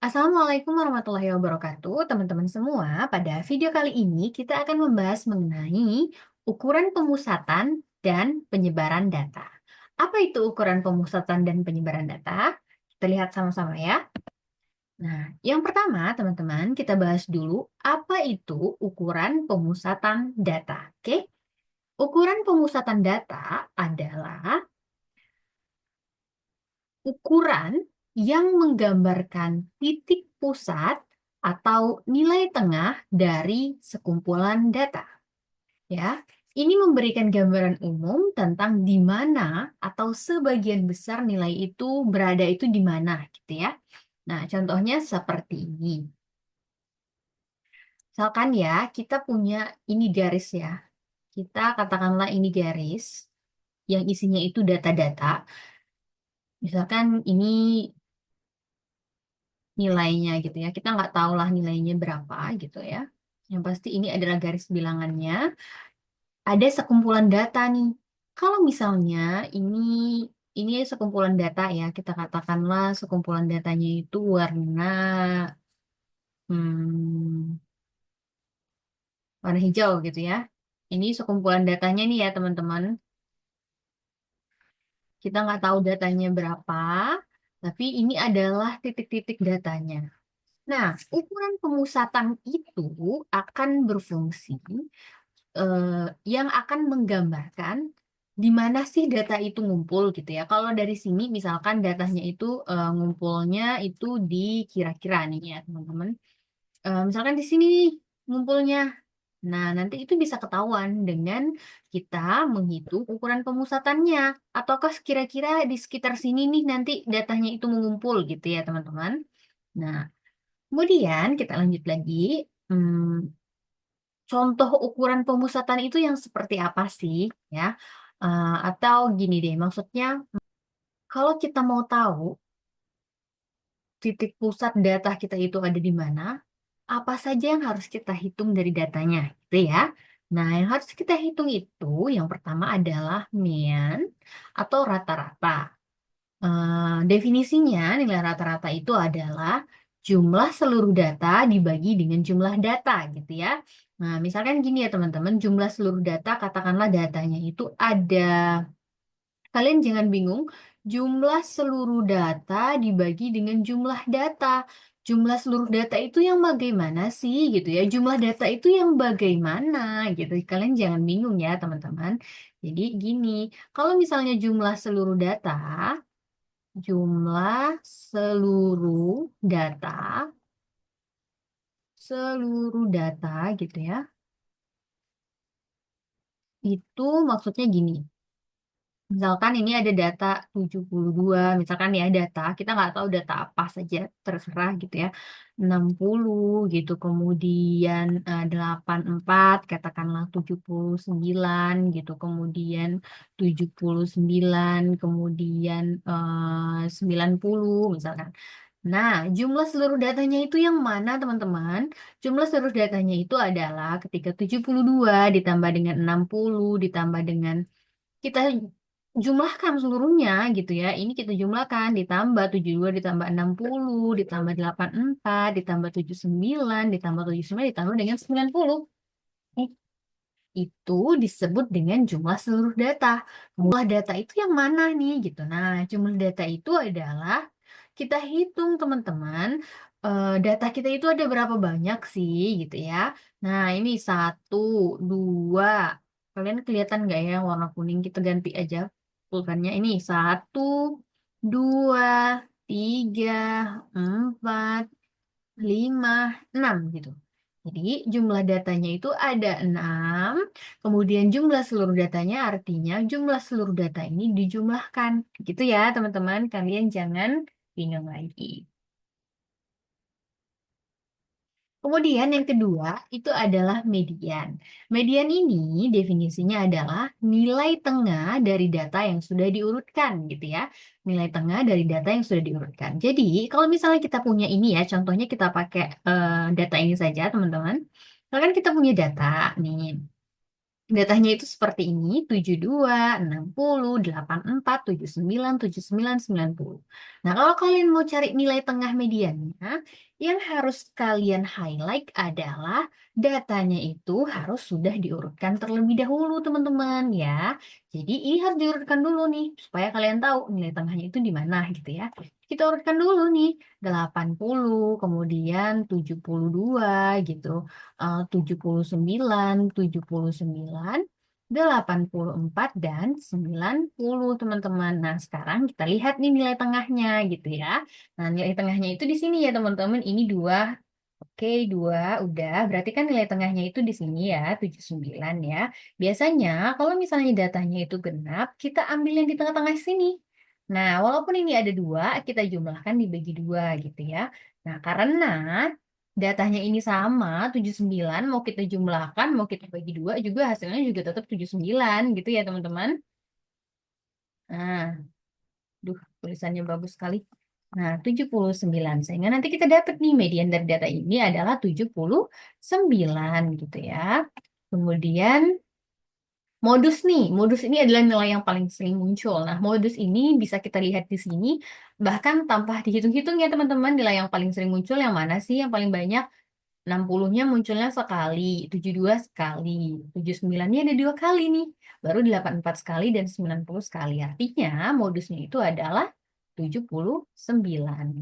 Assalamualaikum warahmatullahi wabarakatuh, teman-teman semua. Pada video kali ini kita akan membahas mengenai ukuran pemusatan dan penyebaran data. Apa itu ukuran pemusatan dan penyebaran data? Kita lihat sama-sama ya. Nah, yang pertama, teman-teman, kita bahas dulu apa itu ukuran pemusatan data. Oke? Ukuran pemusatan data adalah ukuran yang menggambarkan titik pusat atau nilai tengah dari sekumpulan data. Ya, ini memberikan gambaran umum tentang di mana atau sebagian besar nilai itu berada itu di mana, gitu ya. Nah, contohnya seperti ini. Misalkan ya, kita punya ini garis ya. Kita katakanlah ini garis yang isinya itu data-data. Misalkan ini nilainya gitu ya. Kita nggak tahu lah nilainya berapa gitu ya. Yang pasti ini adalah garis bilangannya. Ada sekumpulan data nih. Kalau misalnya ini ini sekumpulan data ya, kita katakanlah sekumpulan datanya itu warna hmm, warna hijau gitu ya. Ini sekumpulan datanya nih ya teman-teman. Kita nggak tahu datanya berapa, tapi ini adalah titik-titik datanya. Nah, ukuran pemusatan itu akan berfungsi yang akan menggambarkan di mana sih data itu ngumpul gitu ya. Kalau dari sini misalkan datanya itu ngumpulnya itu di kira-kira nih ya teman-teman. Misalkan di sini nih ngumpulnya. Nah, nanti itu bisa ketahuan dengan kita menghitung ukuran pemusatannya. Ataukah kira-kira di sekitar sini nih nanti datanya itu mengumpul gitu ya teman-teman. Nah, kemudian kita lanjut lagi. Hmm, Contoh ukuran pemusatan itu yang seperti apa sih, ya? Atau gini deh, maksudnya kalau kita mau tahu titik pusat data kita itu ada di mana, apa saja yang harus kita hitung dari datanya, gitu ya? Nah, yang harus kita hitung itu yang pertama adalah mean atau rata-rata. Definisinya, nilai rata-rata itu adalah jumlah seluruh data dibagi dengan jumlah data, gitu ya. Nah, misalkan gini ya teman-teman, jumlah seluruh data, katakanlah datanya itu ada, kalian jangan bingung, jumlah seluruh data dibagi dengan jumlah data. Jumlah seluruh data itu yang bagaimana sih, gitu ya. Jumlah data itu yang bagaimana, gitu. Kalian jangan bingung ya, teman-teman. Jadi gini, kalau misalnya jumlah seluruh data, jumlah seluruh data gitu ya. Itu maksudnya gini. Misalkan ini ada data 72, misalkan ya data, kita nggak tahu data apa saja, terserah gitu ya. 60 gitu, kemudian 84, katakanlah 79 gitu, kemudian 79, kemudian 90 misalkan. Nah, jumlah seluruh datanya itu yang mana, teman-teman? Jumlah seluruh datanya itu adalah ketika 72 ditambah dengan 60 ditambah dengan kita jumlahkan seluruhnya gitu ya. Ini kita jumlahkan ditambah 72 ditambah 60 ditambah 84 ditambah 79 ditambah 79 ditambah dengan 90. Eh, Itu disebut dengan jumlah seluruh data. Jumlah data itu yang mana nih gitu. Nah, jumlah data itu adalah kita hitung teman-teman, data kita itu ada berapa banyak sih gitu ya. Nah, ini satu, dua. Kalian kelihatan nggak ya yang warna kuning? Kita ganti aja pulpennya. Ini satu, dua, tiga, empat, lima, enam gitu. Jadi jumlah datanya itu ada 6, kemudian jumlah seluruh datanya artinya jumlah seluruh data ini dijumlahkan. Gitu ya teman-teman, kalian jangan bingung lagi. Kemudian yang kedua itu adalah median. Median ini definisinya adalah nilai tengah dari data yang sudah diurutkan gitu ya. Nilai tengah dari data yang sudah diurutkan. Jadi kalau misalnya kita punya ini ya, contohnya kita pakai data ini saja teman-teman. Misalkan kita punya data nih. Datanya itu seperti ini, 72, 60, 84, 79, 79, 90. Nah, kalau kalian mau cari nilai tengah mediannya, yang harus kalian highlight adalah datanya itu harus sudah diurutkan terlebih dahulu, teman-teman, ya. Jadi, ini harus diurutkan dulu nih, supaya kalian tahu nilai tengahnya itu di mana, gitu ya. Kita urutkan dulu nih, 80, kemudian 72, gitu. 79, 79, 84, dan 90, teman-teman. Nah, sekarang kita lihat nih nilai tengahnya gitu ya. Nah, nilai tengahnya itu di sini ya, teman-teman. Ini 2. Oke, 2 udah. Berarti kan nilai tengahnya itu di sini ya, 79 ya. Biasanya kalau misalnya datanya itu genap, kita ambil yang di tengah-tengah sini. Nah, walaupun ini ada 2, kita jumlahkan dibagi 2 gitu ya. Nah, karena datanya ini sama, 79, mau kita jumlahkan, mau kita bagi 2 juga hasilnya juga tetap 79 gitu ya, teman-teman. Nah, duh, tulisannya bagus sekali. Nah, 79. Sehingga nanti kita dapat nih median dari data ini adalah 79 gitu ya. Kemudian modus nih, modus ini adalah nilai yang paling sering muncul. Nah, modus ini bisa kita lihat di sini, bahkan tanpa dihitung-hitung ya teman-teman, nilai yang paling sering muncul yang mana sih yang paling banyak? 60-nya munculnya sekali, 72 sekali, 79-nya ada 2 kali nih, baru 84 sekali dan 90 sekali. Artinya modusnya itu adalah 79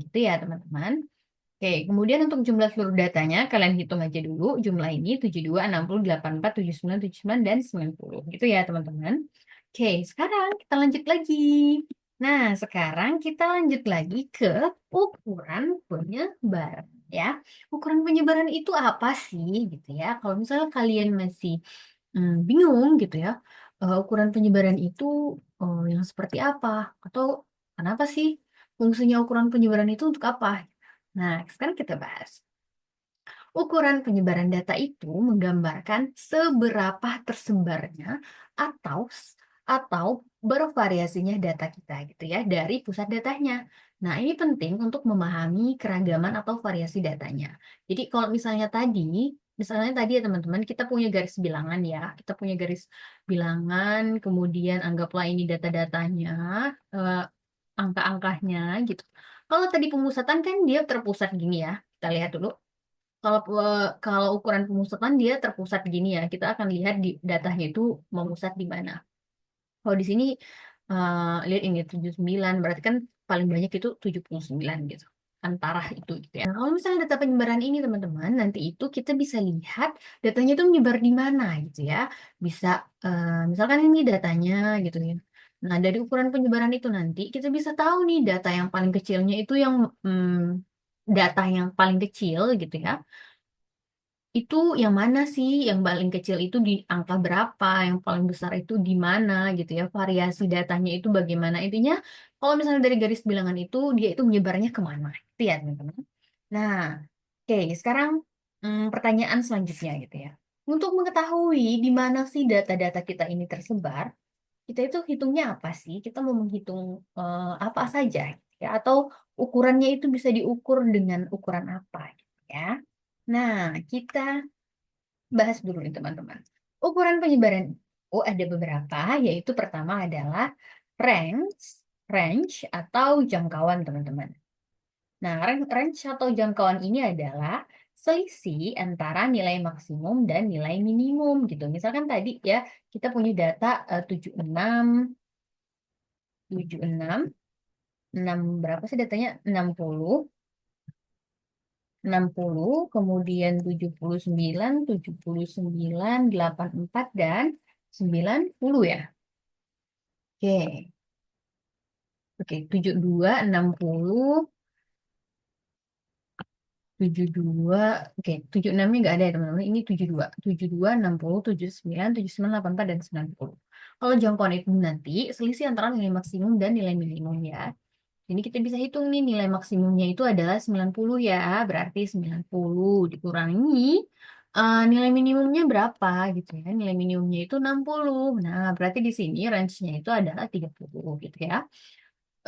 gitu ya teman-teman. Oke, kemudian untuk jumlah seluruh datanya, kalian hitung aja dulu jumlah ini 72, 60, 84, 79, 79, dan 90. Gitu ya teman-teman. Oke, sekarang kita lanjut lagi. Nah, sekarang kita lanjut lagi ke ukuran penyebaran ya. Ukuran penyebaran itu apa sih gitu ya? Kalau misalnya kalian masih bingung gitu ya, ukuran penyebaran itu yang seperti apa? Atau kenapa sih fungsinya ukuran penyebaran itu untuk apa? Nah, sekarang kita bahas. Ukuran penyebaran data itu menggambarkan seberapa tersebarnya atau atau bervariasinya data kita gitu ya dari pusat datanya. Nah, ini penting untuk memahami keragaman atau variasi datanya. Jadi kalau misalnya tadi ya teman-teman, kita punya garis bilangan ya. Kita punya garis bilangan, kemudian anggaplah ini data-datanya, eh, angka-angkanya gitu. Kalau tadi pemusatan kan dia terpusat gini ya. Kita lihat dulu. Kalau ukuran pemusatan dia terpusat gini ya, kita akan lihat di datanya itu memusat di mana. Kalau di sini lihat ini 79, berarti kan paling banyak itu 79 gitu. Antara itu gitu ya. Nah, kalau misalnya data penyebaran ini teman-teman, nanti itu kita bisa lihat datanya itu menyebar di mana gitu ya. Bisa misalkan ini datanya gitu ya. Nah, dari ukuran penyebaran itu nanti kita bisa tahu nih data yang paling kecilnya itu data yang paling kecil gitu ya itu yang mana sih? Yang paling kecil itu di angka berapa? Yang paling besar itu di mana gitu ya? Variasi datanya itu bagaimana? Intinya kalau misalnya dari garis bilangan itu dia itu menyebarnya kemana? Itu ya teman-teman. Nah, oke sekarang pertanyaan selanjutnya gitu ya. Untuk mengetahui di mana sih data-data kita ini tersebar, kita itu hitungnya apa sih? Kita mau menghitung apa saja ya? Atau ukurannya itu bisa diukur dengan ukuran apa gitu ya? Nah, kita bahas dulu nih teman-teman. Ukuran penyebaran ada beberapa, yaitu pertama adalah range, range atau jangkauan teman-teman. Nah, range atau jangkauan ini adalah selisih antara nilai maksimum dan nilai minimum gitu. Misalkan tadi ya kita punya data 76, 76, 6 berapa sih datanya? 60, kemudian 79, 79, 84, dan 90 ya. Oke, oke, 72, 60, 72, oke, 76-nya nggak ada ya teman-teman. Ini 72, 72, 60, 79, 79, 84, dan 90. Kalau jangkauan itu nanti selisih antara nilai maksimum dan nilai minimum ya. Jadi kita bisa hitung nih nilai maksimumnya itu adalah 90 ya. Berarti 90 dikurangi nilai minimumnya berapa gitu ya. Nilai minimumnya itu 60. Nah, berarti di sini range-nya itu adalah 30 gitu ya.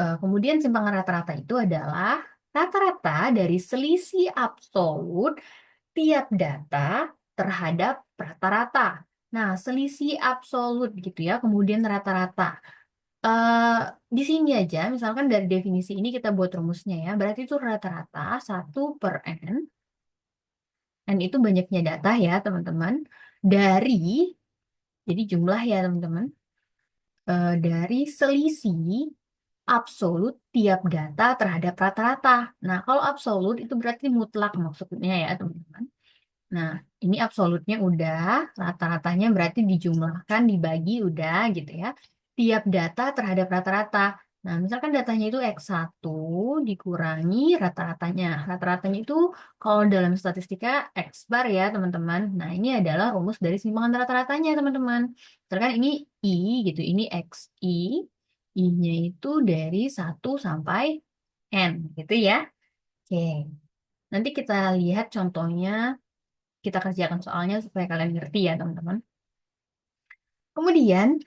Kemudian simpangan rata-rata itu adalah rata-rata dari selisih absolut tiap data terhadap rata-rata. Nah, selisih absolut gitu ya, kemudian rata-rata. Eh di sini aja, misalkan dari definisi ini kita buat rumusnya ya, berarti itu rata-rata 1/n, n itu banyaknya data ya teman-teman, dari, jadi jumlah ya teman-teman, dari selisih absolut tiap data terhadap rata-rata. Nah, kalau absolut itu berarti mutlak maksudnya ya teman-teman. Nah, ini absolutnya udah, rata-ratanya berarti dijumlahkan, dibagi udah gitu ya. Tiap data terhadap rata-rata. Nah, misalkan datanya itu X1 dikurangi rata-ratanya. Rata-ratanya itu kalau dalam statistika X bar ya teman-teman. Nah, ini adalah rumus dari simpangan rata-ratanya teman-teman. Misalkan ini I gitu, ini XI. I-nya itu dari 1 sampai N gitu ya. Oke, nanti kita lihat contohnya, kita kerjakan soalnya supaya kalian ngerti ya teman-teman. Kemudian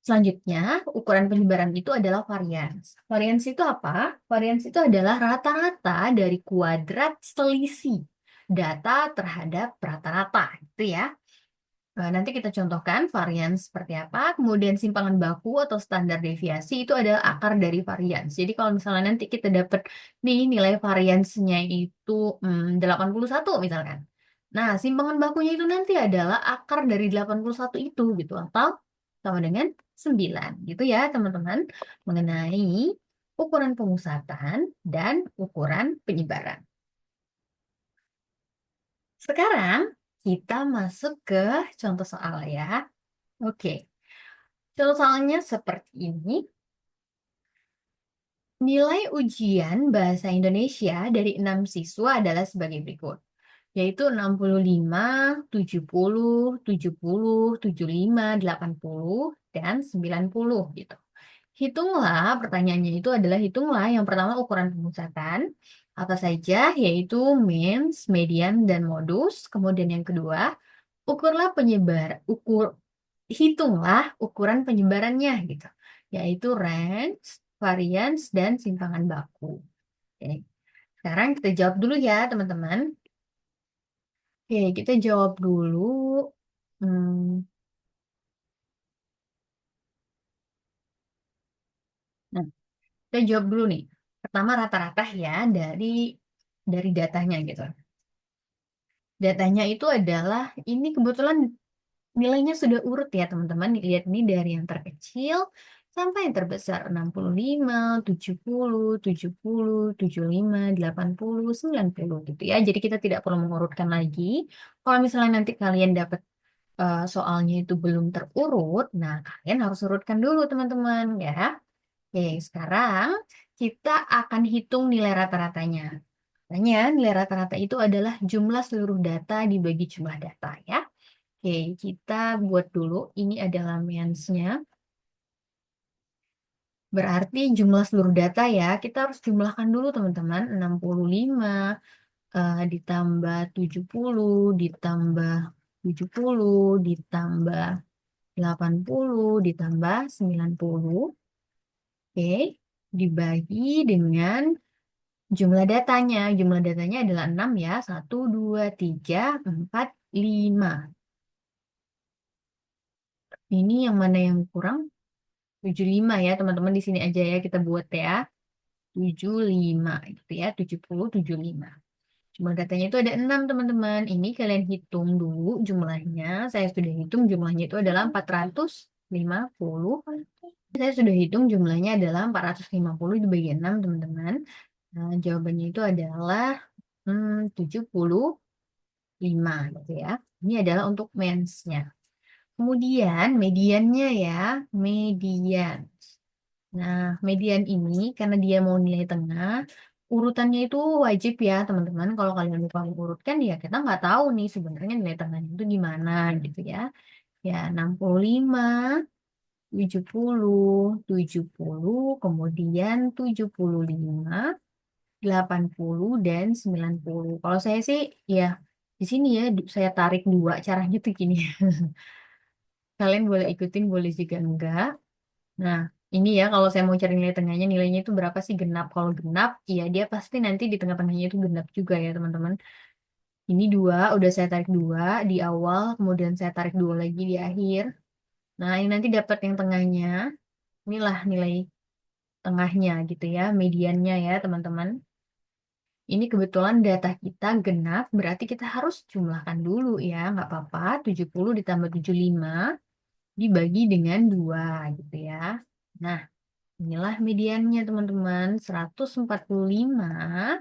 selanjutnya ukuran penyebaran itu adalah varians. Varians itu apa? Varians itu adalah rata-rata dari kuadrat selisih data terhadap rata-rata gitu ya. Nanti kita contohkan varians seperti apa. Kemudian simpangan baku atau standar deviasi itu adalah akar dari varians. Jadi kalau misalnya nanti kita dapat nih nilai variansnya itu 81 misalkan. Nah, simpangan bakunya itu nanti adalah akar dari 81 itu gitu, atau sama dengan 9 gitu ya teman-teman, mengenai ukuran pemusatan dan ukuran penyebaran. Sekarang kita masuk ke contoh soal ya. Oke, contoh soalnya seperti ini. Nilai ujian bahasa Indonesia dari 6 siswa adalah sebagai berikut, yaitu 65, 70, 70, 75, 80, dan 90 gitu. Hitunglah, pertanyaannya itu adalah hitunglah yang pertama ukuran pemusatan, apa saja, yaitu means, median, dan modus. Kemudian yang kedua, hitunglah ukuran penyebarannya gitu, yaitu range, variance, dan simpangan baku. Oke. Sekarang kita jawab dulu ya teman-teman. Oke, kita jawab dulu. Hmm, Nah, kita jawab dulu nih. Pertama rata-rata ya dari datanya gitu. Datanya itu adalah ini kebetulan nilainya sudah urut ya teman-teman. Lihat ini dari yang terkecil sampai yang terbesar. 65, 70, 70, 75, 80, 90 gitu ya. Jadi kita tidak perlu mengurutkan lagi. Kalau misalnya nanti kalian dapat soalnya itu belum terurut, nah kalian harus urutkan dulu teman-teman ya. Oke, sekarang kita akan hitung nilai rata-ratanya. Makanya nilai rata-rata itu adalah jumlah seluruh data dibagi jumlah data ya. Oke, kita buat dulu. Ini adalah mensnya. Berarti jumlah seluruh data ya, kita harus jumlahkan dulu teman-teman. 65 ditambah 70 ditambah 70 ditambah 80 ditambah 90. Oke, dibagi dengan jumlah datanya. Jumlah datanya adalah 6 ya. 1, 2, 3, 4, 5. Ini yang mana yang kurang? 75 ya teman-teman, di sini aja ya kita buat ya. 75 gitu ya. 70, 75. Jumlah datanya itu ada 6 teman-teman. Ini kalian hitung dulu jumlahnya. Saya sudah hitung jumlahnya itu adalah 450. Saya sudah hitung jumlahnya adalah 450 dibagi 6 teman-teman. Nah, jawabannya itu adalah 75 gitu ya. Ini adalah untuk mensnya. Kemudian mediannya ya, median. Nah, median ini karena dia mau nilai tengah, urutannya itu wajib ya teman-teman. Kalau kalian lupa mengurutkan ya kita nggak tahu nih sebenarnya nilai tengahnya itu gimana gitu ya. Ya, 65, 70, kemudian 75, 80, dan 90. Kalau saya sih ya di sini ya saya tarik dua, caranya tuh gini. Kalian boleh ikutin, boleh juga enggak. Nah, ini ya kalau saya mau cari nilai tengahnya, nilainya itu berapa sih genap? Kalau genap, iya dia pasti nanti di tengah-tengahnya itu genap juga ya teman-teman. Ini 2, udah saya tarik 2 di awal, kemudian saya tarik 2 lagi di akhir. Nah, ini nanti dapat yang tengahnya. Inilah nilai tengahnya gitu ya, mediannya ya teman-teman. Ini kebetulan data kita genap, berarti kita harus jumlahkan dulu ya, nggak apa-apa. 70 ditambah 75 dibagi dengan 2 gitu ya. Nah, inilah mediannya teman-teman, 145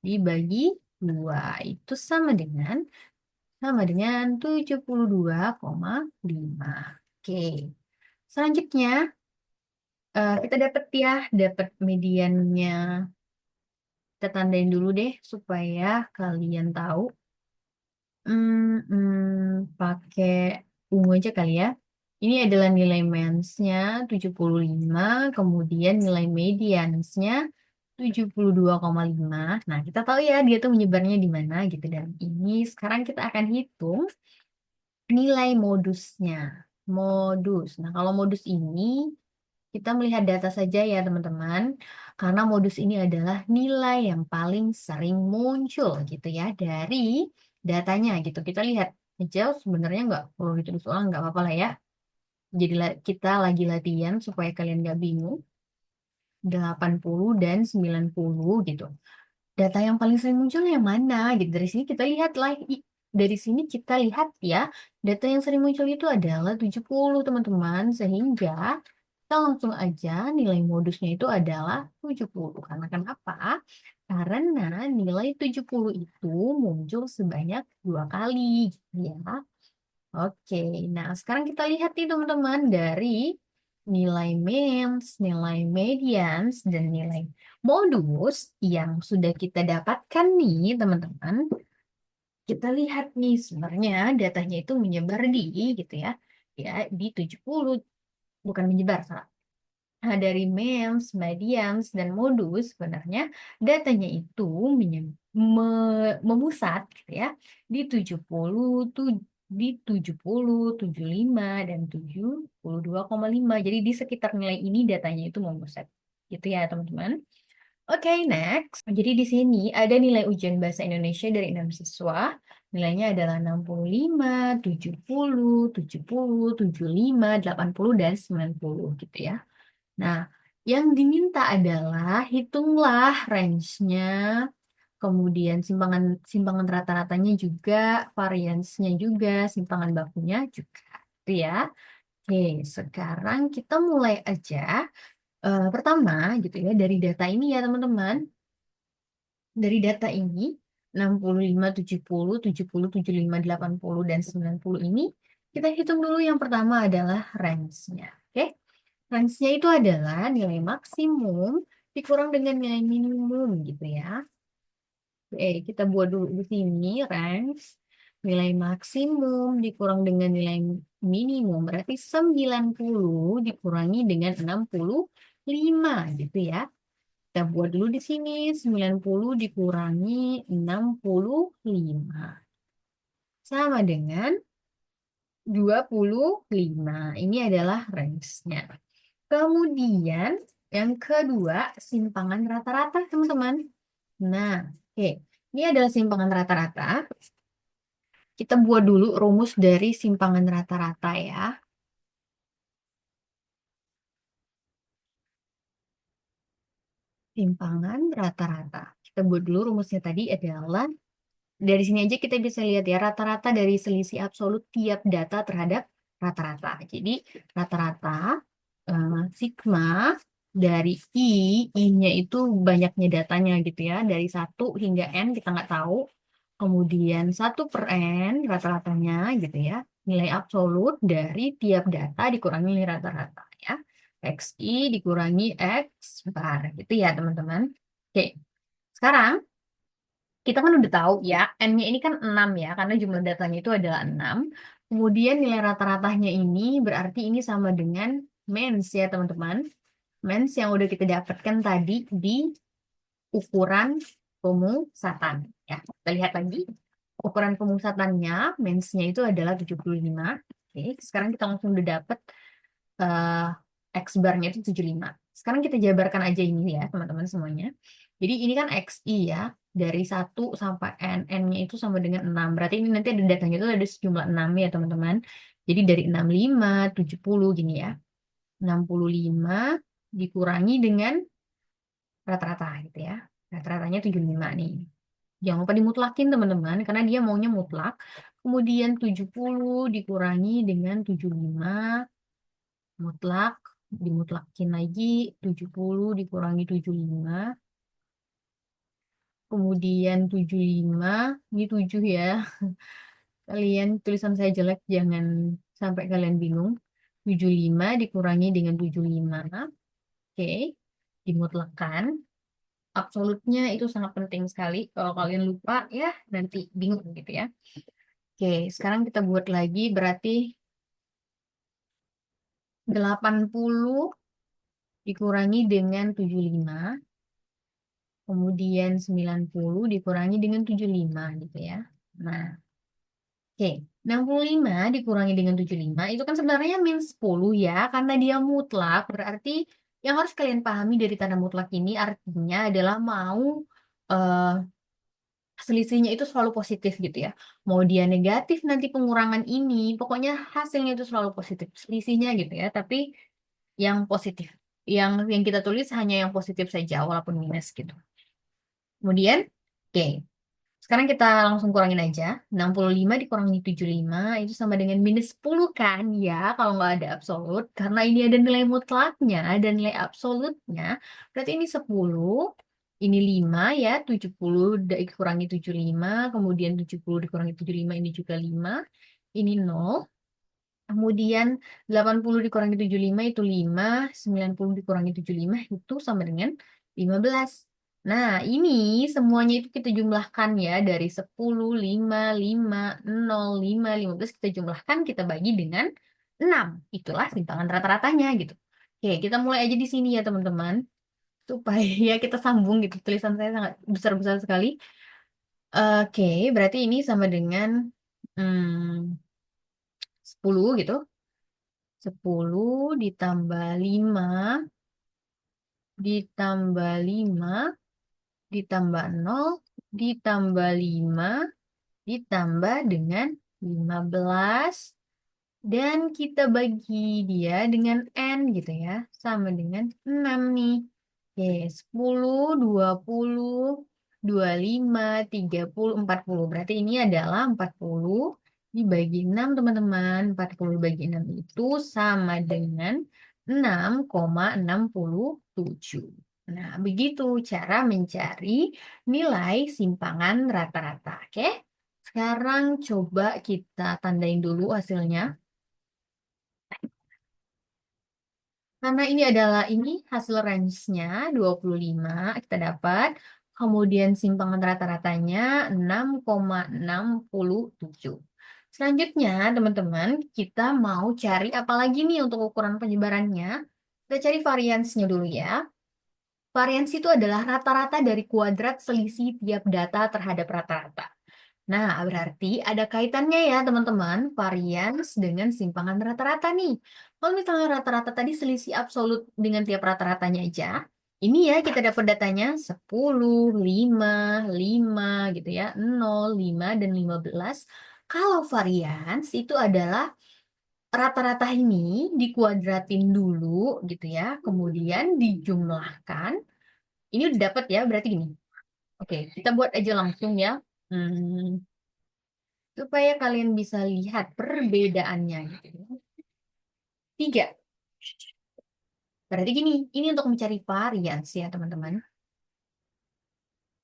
dibagi 2 itu sama dengan 72,5. Oke. Selanjutnya kita dapat mediannya. Kita tandain dulu deh supaya kalian tahu. Pakai ungu aja kali ya. Ini adalah nilai mensnya 75, kemudian nilai mediansnya 72,5. Nah, kita tahu ya dia tuh menyebarnya di mana gitu. Dan ini sekarang kita akan hitung nilai modusnya. Modus. Nah, kalau modus ini kita melihat data saja ya teman-teman, karena modus ini adalah nilai yang paling sering muncul gitu ya dari datanya gitu. Kita lihat aja sebenarnya nggak perlu ditulis ulang, nggak apa-apa lah ya. Jadi kita lagi latihan supaya kalian nggak bingung. 80 dan 90 gitu. Data yang paling sering muncul yang mana gitu. Dari sini kita lihat ya, data yang sering muncul itu adalah 70 teman-teman, sehingga kita langsung aja nilai modusnya itu adalah 70. Karena kenapa? Karena nilai 70 itu muncul sebanyak 2 kali gitu ya. Oke, nah sekarang kita lihat nih teman-teman dari nilai mains, nilai medians, dan nilai modus yang sudah kita dapatkan nih teman-teman. Kita lihat nih sebenarnya datanya itu menyebar di gitu ya. Ya, di 70, bukan menyebar, salah. Nah, dari MEMS, Medians, dan Modus sebenarnya datanya itu memusat gitu ya di 70, di 70, 75, dan 72,5. Jadi di sekitar nilai ini datanya itu memusat. Gitu ya, teman-teman. Oke, next. Jadi di sini ada nilai ujian bahasa Indonesia dari 6 siswa. Nilainya adalah 65, 70, 70, 75, 80, dan 90 gitu ya. Nah, yang diminta adalah hitunglah range-nya, kemudian simpangan simpangan rata-ratanya juga, variansnya juga, simpangan bakunya juga. Itu ya. Oke, sekarang kita mulai aja. Pertama gitu ya, dari data ini ya teman-teman. Dari data ini, 65, 70, 70, 75, 80, dan 90 ini, kita hitung dulu yang pertama adalah range-nya. Oke? Range-nya itu adalah nilai maksimum dikurang dengan nilai minimum gitu ya. Oke, kita buat dulu di sini range nilai maksimum dikurang dengan nilai minimum berarti 90 dikurangi dengan 65 gitu ya. Kita buat dulu di sini 90 dikurangi 65 sama dengan 25. Ini adalah range-nya. Kemudian yang kedua, simpangan rata-rata, teman-teman. Nah, oke. Ini adalah simpangan rata-rata. Kita buat dulu rumus dari simpangan rata-rata ya. Simpangan rata-rata. Kita buat dulu rumusnya tadi adalah, dari sini aja kita bisa lihat ya, rata-rata dari selisih absolut tiap data terhadap rata-rata. Jadi, rata-rata sigma dari I-nya itu banyaknya datanya gitu ya. Dari 1 hingga N kita nggak tahu. Kemudian 1/N rata-ratanya gitu ya. Nilai absolut dari tiap data dikurangi nilai rata-rata ya. XI dikurangi X bar gitu ya teman-teman. Oke, sekarang kita kan udah tahu ya, N-nya ini kan 6 ya, karena jumlah datanya itu adalah 6. Kemudian nilai rata-ratanya ini berarti ini sama dengan mens ya teman-teman. Mens yang udah kita dapatkan tadi di ukuran pemusatan. Ya, kita lihat lagi. Ukuran pemusatannya, mensnya itu adalah 75. Oke, sekarang kita langsung udah dapet X barnya itu 75. Sekarang kita jabarkan aja ini ya teman-teman semuanya. Jadi ini kan XI ya. dari 1 sampai N. N-nya itu sama dengan 6. Berarti ini nanti ada datanya itu ada sejumlah 6 ya teman-teman. Jadi dari 65, 70 gini ya. 65 dikurangi dengan rata-rata gitu ya. Rata-ratanya 75 nih. Jangan lupa dimutlakin teman-teman, karena dia maunya mutlak. Kemudian 70 dikurangi dengan 75, mutlak. Dimutlakin lagi, 70 dikurangi 75. Kemudian 75, ini 7 ya. Kalian tulisan saya jelek, jangan sampai kalian bingung. 75 dikurangi dengan 75. Oke, dimutlakan. Absolutnya itu sangat penting sekali. Kalau kalian lupa, ya nanti bingung gitu ya. Oke, sekarang kita buat lagi. Berarti 80 dikurangi dengan 75. Kemudian 90 dikurangi dengan 75 gitu ya. Nah, oke, 65 dikurangi dengan 75 itu kan sebenarnya min 10 ya, karena dia mutlak. Berarti yang harus kalian pahami dari tanda mutlak ini artinya adalah mau eh, selisihnya itu selalu positif gitu ya. Mau dia negatif nanti pengurangan ini, pokoknya hasilnya itu selalu positif. Selisihnya gitu ya, tapi yang positif. Yang kita tulis hanya yang positif saja walaupun minus gitu. Kemudian, oke. Sekarang kita langsung kurangin aja. 65 dikurangi 75 itu sama dengan minus 10 kan ya, kalau nggak ada absolut. Karena ini ada nilai mutlaknya dan nilai absolutnya. Berarti ini 10, ini 5 ya, 70 dikurangi 75, kemudian 70 dikurangi 75 ini juga 5, ini 0. Kemudian 80 dikurangi 75 itu 5, 90 dikurangi 75 itu sama dengan 15. Nah, ini semuanya itu kita jumlahkan ya dari 10, 5, 5, 0, 5, 15 kita jumlahkan, kita bagi dengan 6. Itulah simpangan rata-ratanya gitu. Oke, kita mulai aja di sini ya teman-teman. Supaya kita sambung gitu. Tulisan saya sangat besar-besar sekali. Oke, berarti ini sama dengan 10 gitu. 10 ditambah 5 ditambah 5 ditambah 0 ditambah 5 ditambah dengan 15 dan kita bagi dia dengan N gitu ya, sama dengan 6 nih. Oke, 10, 20, 25, 30, 40. Berarti ini adalah 40 dibagi 6 teman-teman. 40 dibagi 6 itu sama dengan 6,67. Nah, begitu cara mencari nilai simpangan rata-rata. Oke, sekarang coba kita tandain dulu hasilnya. Karena ini adalah hasil range-nya 25 kita dapat. Kemudian simpangan rata-ratanya 6,67. Selanjutnya, teman-teman, kita mau cari apa lagi nih untuk ukuran penyebarannya? Kita cari variansnya dulu ya. Varians itu adalah rata-rata dari kuadrat selisih tiap data terhadap rata-rata. Nah, berarti ada kaitannya ya teman-teman, varians dengan simpangan rata-rata nih. Kalau misalnya rata-rata tadi selisih absolut dengan tiap rata-ratanya aja, ini ya kita dapat datanya 10, 5, 5 gitu ya, 0, 5, dan 15. Kalau varians itu adalah rata-rata ini dikuadratin dulu gitu ya, kemudian dijumlahkan. Ini udah dapat ya, berarti gini. Oke, kita buat aja langsung ya. Hmm, supaya kalian bisa lihat perbedaannya gitu. 3. Berarti gini, ini untuk mencari varians ya teman-teman.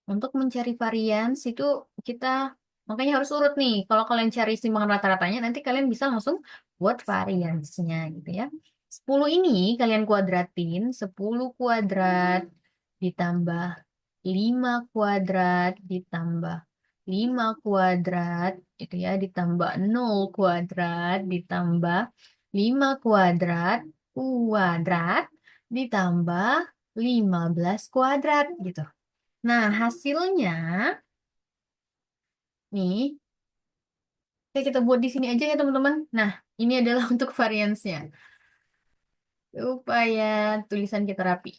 Untuk mencari varians itu kita makanya harus urut nih. Kalau kalian cari simpangan rata-ratanya, nanti kalian bisa langsung buat variansnya gitu ya. 10 ini kalian kuadratin, 10 kuadrat ditambah 5 kuadrat ditambah 5 kuadrat itu ya, ditambah 0 kuadrat ditambah 5 kuadrat kuadrat ditambah 15 kuadrat gitu. Nah, hasilnya nih, oke, kita buat di sini aja ya teman-teman. Nah, ini adalah untuk variansnya supaya tulisan kita rapi.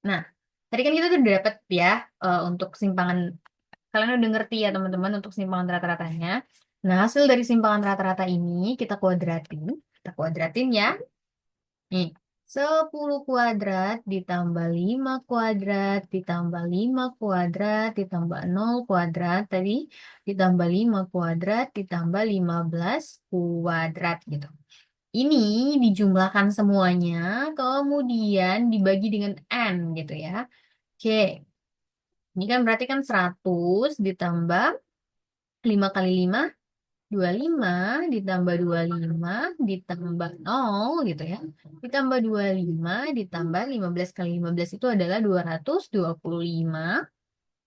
Nah, Tadi kan kita udah dapet ya untuk simpangan, kalian udah ngerti ya teman-teman untuk simpangan rata-ratanya. Nah, hasil dari simpangan rata-rata ini kita kuadratin ya. Nih, 10 kuadrat ditambah 5 kuadrat ditambah 5 kuadrat ditambah 0 kuadrat tadi ditambah 5 kuadrat ditambah 15 kuadrat gitu. Ini dijumlahkan semuanya, kemudian dibagi dengan N gitu ya. Oke, ini kan berarti kan 100 ditambah 5 kali 5, 25 ditambah 25 ditambah 0 gitu ya. Ditambah 25 ditambah 15 kali 15 itu adalah 225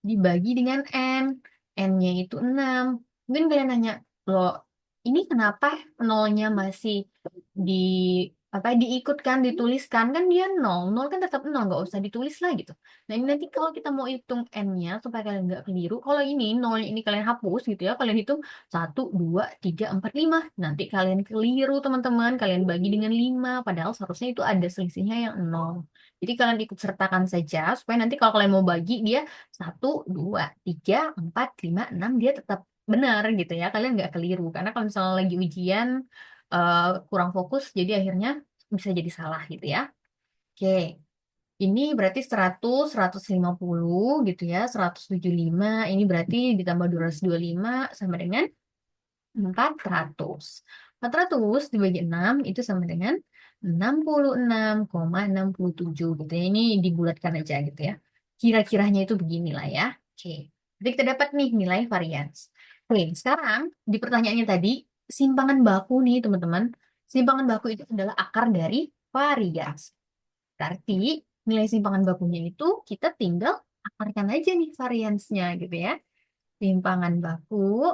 dibagi dengan N. N-nya itu 6. Mungkin kalian nanya, loh, ini kenapa nolnya masih di diikutkan, dituliskan kan dia nol, nol kan tetap nol, nggak usah ditulis lah gitu. Nah ini nanti kalau kita mau hitung n-nya supaya kalian nggak keliru, kalau ini nolnya ini kalian hapus gitu ya, kalian hitung 1, 2, 3, 4, 5. Nanti kalian keliru teman-teman, kalian bagi dengan 5, padahal seharusnya itu ada selisihnya yang nol. Jadi kalian ikut sertakan saja supaya nanti kalau kalian mau bagi dia 1, 2, 3, 4, 5, 6 dia tetap benar gitu ya. Kalian nggak keliru. Karena kalau misalnya lagi ujian kurang fokus, jadi akhirnya bisa jadi salah gitu ya. Oke, ini berarti 100, 150 gitu ya. 175, ini berarti ditambah 225 sama dengan 400. 400 dibagi 6 itu sama dengan 66,67 gitu ya. Ini dibulatkan aja gitu ya. Kira-kiranya itu beginilah ya. Oke. Jadi kita dapat nih nilai varians. Oke, sekarang di pertanyaannya tadi, simpangan baku nih teman-teman. Simpangan baku itu adalah akar dari varians. Berarti nilai simpangan bakunya itu kita tinggal akarkan aja nih variansnya gitu ya. Simpangan baku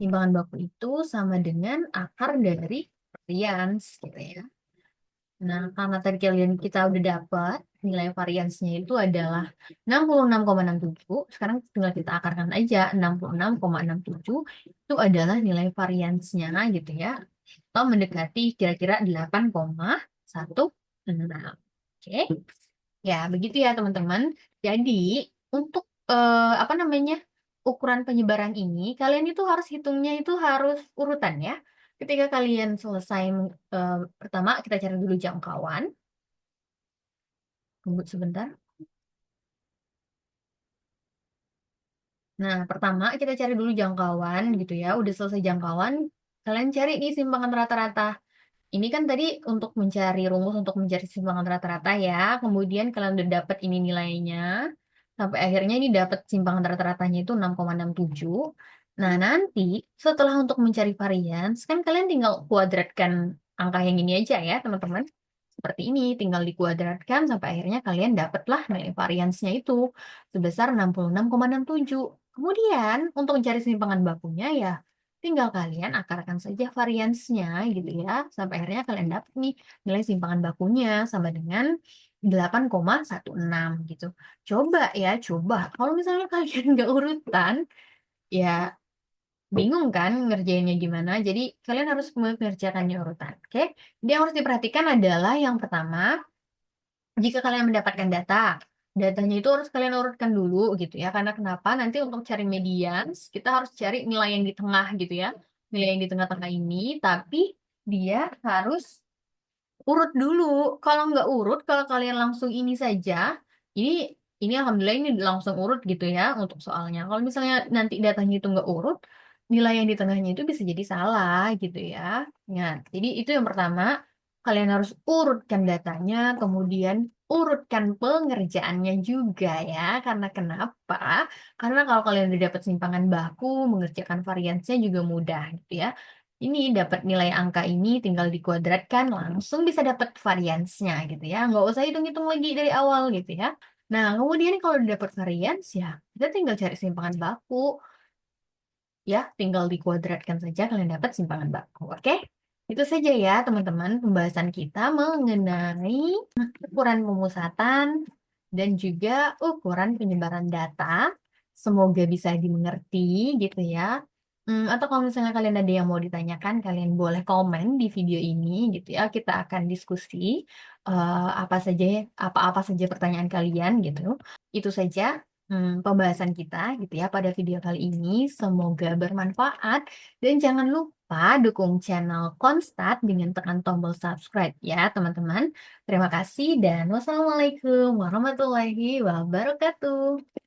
Timbangan baku itu sama dengan akar dari varians gitu ya. Nah, karena tadi kita udah dapat nilai variansnya itu adalah 66,67. Sekarang tinggal kita akarkan aja 66,67 itu adalah nilai variansnya gitu ya. Atau mendekati kira-kira 8,16. Oke. Ya, begitu ya teman-teman. Jadi, untuk apa namanya? Ukuran penyebaran ini, kalian itu harus hitungnya itu harus urutan ya. Ketika kalian selesai pertama kita cari dulu jangkauan. Tunggu sebentar. Nah, pertama kita cari dulu jangkauan gitu ya. Udah selesai jangkauan, kalian cari nih simpangan rata-rata. Ini kan tadi untuk mencari rumus untuk mencari simpangan rata-rata ya. Kemudian kalian udah dapat ini nilainya. Sampai akhirnya ini dapat simpangan rata-ratanya itu 6,67. Nah, nanti setelah untuk mencari varians, kan kalian tinggal kuadratkan angka yang ini aja ya, teman-teman. Seperti ini, tinggal dikuadratkan sampai akhirnya kalian dapatlah nilai variansnya itu sebesar 66,67. Kemudian, untuk mencari simpangan bakunya ya, tinggal kalian akarkan saja variansnya gitu ya. Sampai akhirnya kalian dapat nih nilai simpangan bakunya sama dengan 8,16 gitu. Coba ya, coba. Kalau misalnya kalian nggak urutan, ya bingung kan ngerjainnya gimana. Jadi kalian harus mengerjakannya urutan. Oke? Jadi yang harus diperhatikan adalah yang pertama, jika kalian mendapatkan data, datanya itu harus kalian urutkan dulu gitu ya. Karena kenapa? Nanti untuk cari medians, kita harus cari nilai yang di tengah gitu ya. Nilai yang di tengah-tengah ini, tapi dia harus urut dulu. Kalau nggak urut, kalau kalian langsung ini saja, ini ini alhamdulillah ini langsung urut gitu ya untuk soalnya. Kalau misalnya nanti datanya itu nggak urut, nilai yang di tengahnya itu bisa jadi salah gitu ya. Nah, jadi itu yang pertama, kalian harus urutkan datanya, kemudian urutkan pengerjaannya juga ya. Karena kenapa? Karena kalau kalian udah dapat simpangan baku, mengerjakan variansnya juga mudah gitu ya. Ini dapat nilai angka ini tinggal dikuadratkan langsung bisa dapat variansnya gitu ya. Nggak usah hitung-hitung lagi dari awal gitu ya. Nah, kemudian kalau udah dapat varians ya, kita tinggal cari simpangan baku ya, tinggal dikuadratkan saja kalian dapat simpangan baku. Oke? Itu saja ya teman-teman pembahasan kita mengenai ukuran pemusatan dan juga ukuran penyebaran data. Semoga bisa dimengerti gitu ya. Atau kalau misalnya kalian ada yang mau ditanyakan, kalian boleh komen di video ini gitu ya. Kita akan diskusi apa saja apa-apa saja pertanyaan kalian gitu. Itu saja pembahasan kita gitu ya pada video kali ini. Semoga bermanfaat dan jangan lupa dukung channel Konstat dengan tekan tombol subscribe ya, teman-teman. Terima kasih dan wassalamualaikum warahmatullahi wabarakatuh.